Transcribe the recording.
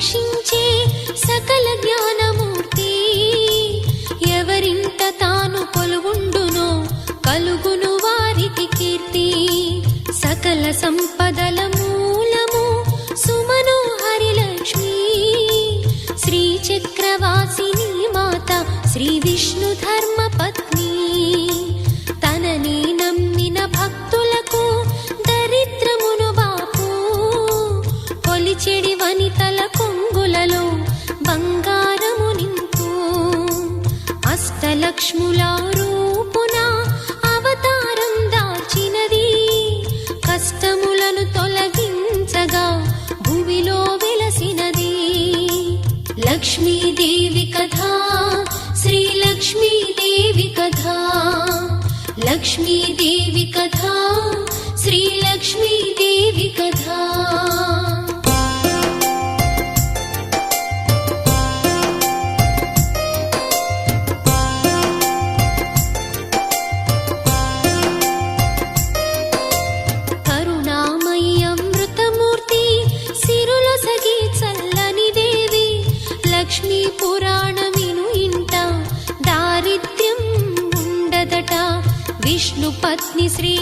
రక్షించే సకల జ్ఞానమూర్తి. ఎవరింట తాను కొలువుండునో కలుగును వారికి కీర్తి. సకల సంపదల మూలము సుమనోహరి లక్ష్మి. శ్రీ చక్రవాసిని మాత శ్రీ విష్ణు ధర్మ పత్ని. తనని నమ్మిన భక్తులకు దరిద్రమును బాపు. కొలిచెడి వనితల కొంగులలో బంగారము నింపు. అష్టలక్ష్ముల రూపున అవతారం దాల్చినది. కష్టములను తొలగించగా భూమిలో వెలసినది. లక్ష్మీదేవి కథ శ్రీ లక్ష్మీదేవి కథ. లక్ష్మీదేవి కథ శ్రీ లక్ష్మీదేవి కథ. కరుణామయ్య అమృతమూర్తి సిరుల సగి చల్లని దేవి. లక్ష్మీ పురాణమిను ఇంట దారిద్ర్యం ఉండదట. విష్ణు పత్ని శ్రీ